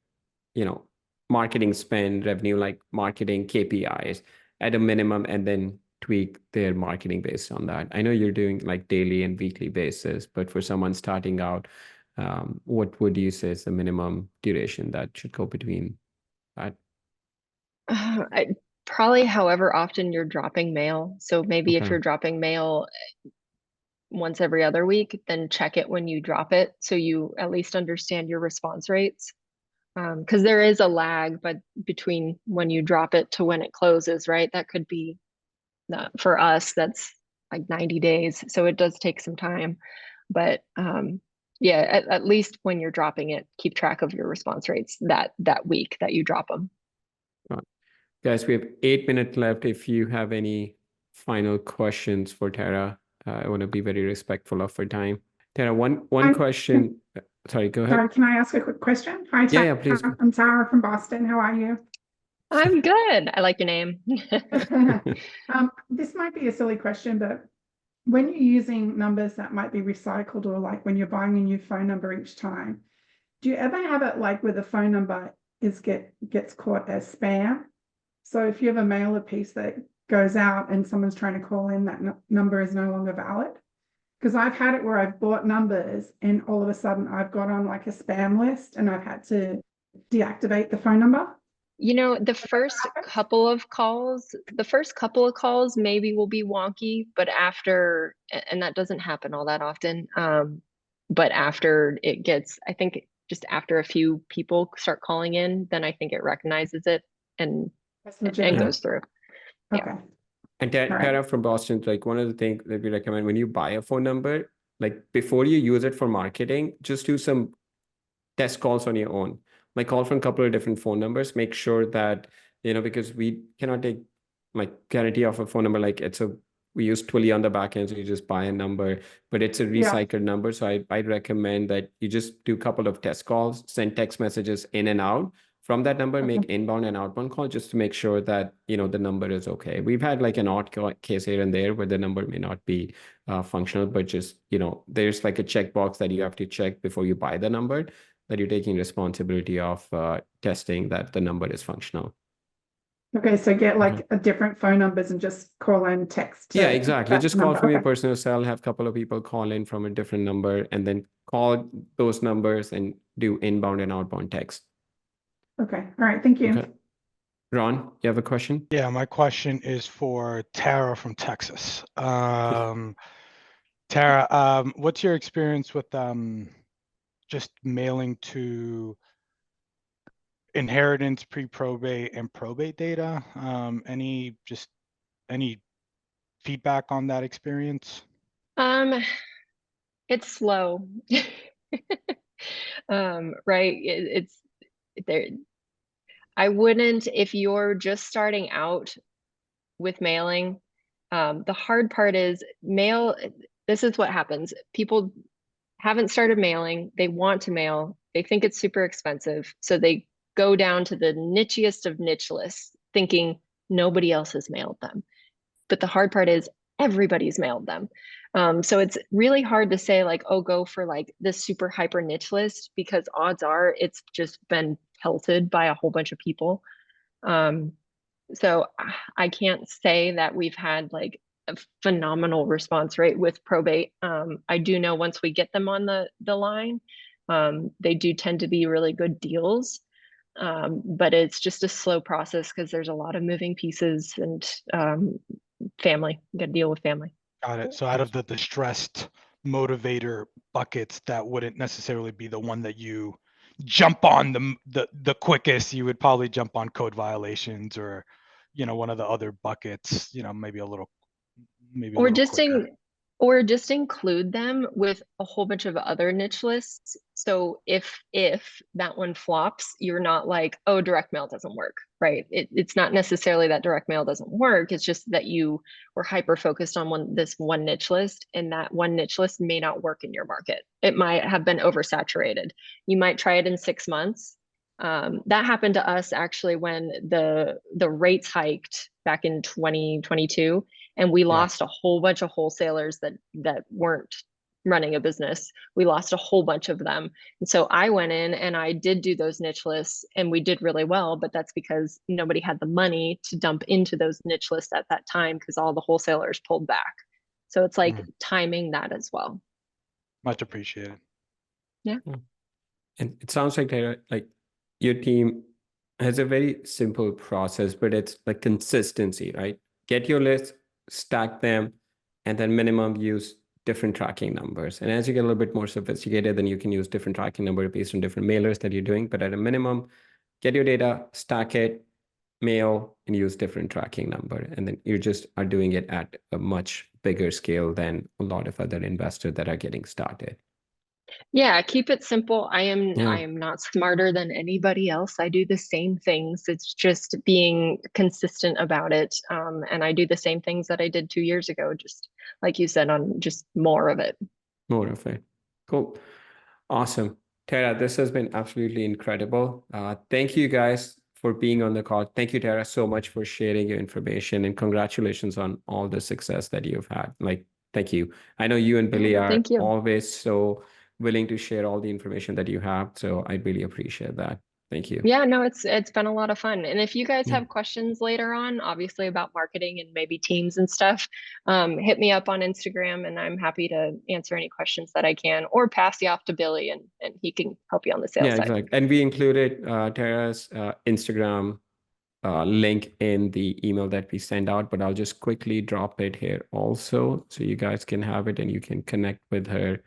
marketing spend, revenue, like marketing KPIs at a minimum, and then tweak their marketing based on that? I know you're doing like daily and weekly basis, but for someone starting out, what would you say is the minimum duration that should go between that? Probably however often you're dropping mail. So maybe if you're dropping mail once every other week, then check it when you drop it so you at least understand your response rates. Because there is a lag, but between when you drop it to when it closes, right? That could be for us, that's like 90 days. So it does take some time. But yeah, at least when you're dropping it, keep track of your response rates that week that you drop them. Guys, we have 8 minutes left. If you have any final questions for Tarah, I want to be very respectful of her time. Tarah, one question. Sorry, go ahead. Sorry, can I ask a quick question? Hi, Tarah. Yeah, please. I'm Tarah from Boston. How are you? I'm good. I like your name. This might be a silly question, but when you're using numbers that might be recycled, or like when you're buying a new phone number each time, do you ever have it like where the phone number gets caught as spam? So if you have a mailer piece that goes out and someone's trying to call in, that number is no longer valid? Because I've had it where I've bought numbers and all of a sudden I've got on like a spam list and I've had to deactivate the phone number. You know, the first couple of calls maybe will be wonky, but after, and that doesn't happen all that often. But after it gets, I think just after a few people start calling in, then I think it recognizes it and goes through. Okay. Yeah. And Tarah from Boston, like one of the things that we recommend when you buy a phone number, like before you use it for marketing, just do some test calls on your own. Like call from a couple of different phone numbers, make sure that, because we cannot take like guarantee off a phone number, like we use Twilio on the back end, so you just buy a number, but it's a recycled number. So I'd recommend that you just do a couple of test calls, send text messages in and out from that number, make inbound and outbound call just to make sure that, the number is okay. We've had like an odd case here and there where the number may not be functional, but just, there's like a checkbox that you have to check before you buy the number, that you're taking responsibility of testing that the number is functional. Okay, so get like a different phone numbers and just call and text. Yeah, exactly. Just call from your personal cell, have a couple of people call in from a different number, and then call those numbers and do inbound and outbound text. Okay, all right, thank you. Okay. Ron, you have a question? Yeah, my question is for Tarah from Texas. Tarah, what's your experience with just mailing to inheritance, pre-probate, and probate data? Any feedback on that experience? It's slow. Right. It's there. I wouldn't, if you're just starting out with mailing, the hard part is this is what happens. People haven't started mailing, they want to mail, they think it's super expensive, so they go down to the nichiest of niche lists, thinking nobody else has mailed them. But the hard part is everybody's mailed them. So it's really hard to say like, oh, go for like this super hyper niche list, because odds are it's just been pelted by a whole bunch of people. So I can't say that we've had like a phenomenal response rate with probate. I do know once we get them on the line, they do tend to be really good deals. But it's just a slow process because there's a lot of moving pieces and family. You got to deal with family. Got it. So out of the distressed motivator buckets, that wouldn't necessarily be the one that you jump on the quickest. You would probably jump on code violations or, one of the other buckets, maybe a little or just include them with a whole bunch of other niche lists. So if that one flops, you're not like, oh, direct mail doesn't work, right? It's not necessarily that direct mail doesn't work. It's just that you were hyper focused on this one niche list, and that one niche list may not work in your market. It might have been oversaturated. You might try it in 6 months. That happened to us actually when the rates hiked back in 2022. And we lost a whole bunch of wholesalers that weren't running a business. We lost a whole bunch of them. And so I went in and I did do those niche lists, and we did really well, but that's because nobody had the money to dump into those niche lists at that time because all the wholesalers pulled back. So it's like timing that as well. Much appreciated. Yeah. And it sounds like your team has a very simple process, but it's like consistency, right? Get your list, stack them, and then minimum use different tracking numbers. And as you get a little bit more sophisticated, then you can use different tracking number based on different mailers that you're doing. But at a minimum, get your data, stack it, mail, and use different tracking number. And then you just are doing it at a much bigger scale than a lot of other investors that are getting started. Yeah, keep it simple. I Yeah. am not smarter than anybody else. I do the same things. It's just being consistent about it. And I do the same things that I did 2 years ago, just like you said, on just more of it. More of it. Cool. Awesome. Tarah, this has been absolutely incredible. Thank you guys for being on the call. Thank you, Tarah, so much for sharing your information, and congratulations on all the success that you've had. Like, thank you. I know you and Billy are Thank you. always so willing to share all the information that you have. So I really appreciate that. Thank you. Yeah, no, it's been a lot of fun. And if you guys Yeah. have questions later on, obviously about marketing and maybe teams and stuff, hit me up on Instagram and I'm happy to answer any questions that I can, or pass you off to Billy and he can help you on the sales Yeah, side. exactly. And we included Tara's Instagram link in the email that we send out, but I'll just quickly drop it here also so you guys can have it and you can connect with her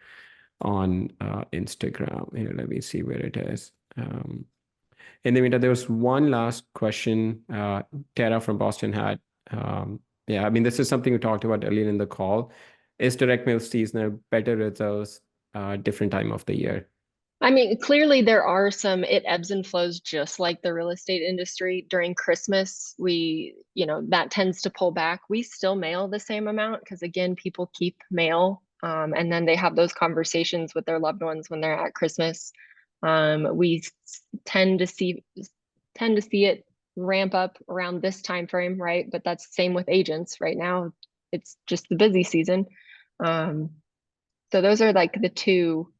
on Instagram. Here, let me see where it is. In the meantime, there was one last question Tara from Boston had. Yeah, I mean, this is something we talked about earlier in the call. Is direct mail seasonal, better results, different time of the year? I mean, clearly there are some, it ebbs and flows just like the real estate industry. During Christmas, that tends to pull back. We still mail the same amount because again, people keep mail. And then they have those conversations with their loved ones when they're at Christmas. We tend to see it ramp up around this time frame, right? But that's the same with agents right now. It's just the busy season. So those are like the two.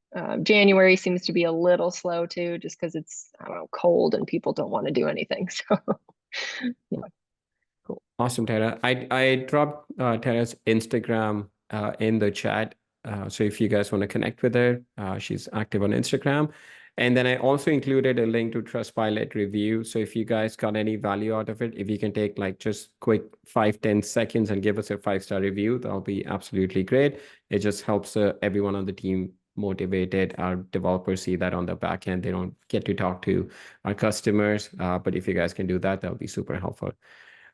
January seems to be a little slow too, just because it's, I don't know, cold and people don't want to do anything. So yeah. Cool. Awesome, Tara. I dropped Tara's Instagram in the chat. So if you guys want to connect with her, she's active on Instagram. And then I also included a link to Trustpilot review. So if you guys got any value out of it, if you can take like just quick 5-10 seconds and give us a 5-star review, that'll be absolutely great. It just helps everyone on the team motivated. Our developers see that on the back end. They don't get to talk to our customers. But if you guys can do that, that'll be super helpful.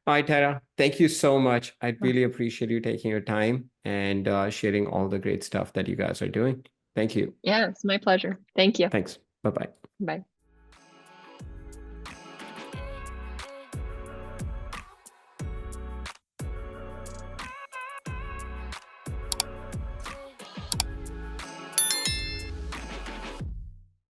All right, Tara, thank you so much. I really appreciate you taking your time and sharing all the great stuff that you guys are doing. Thank you. Yeah, it's my pleasure. Thank you. Thanks. Bye-bye. Bye.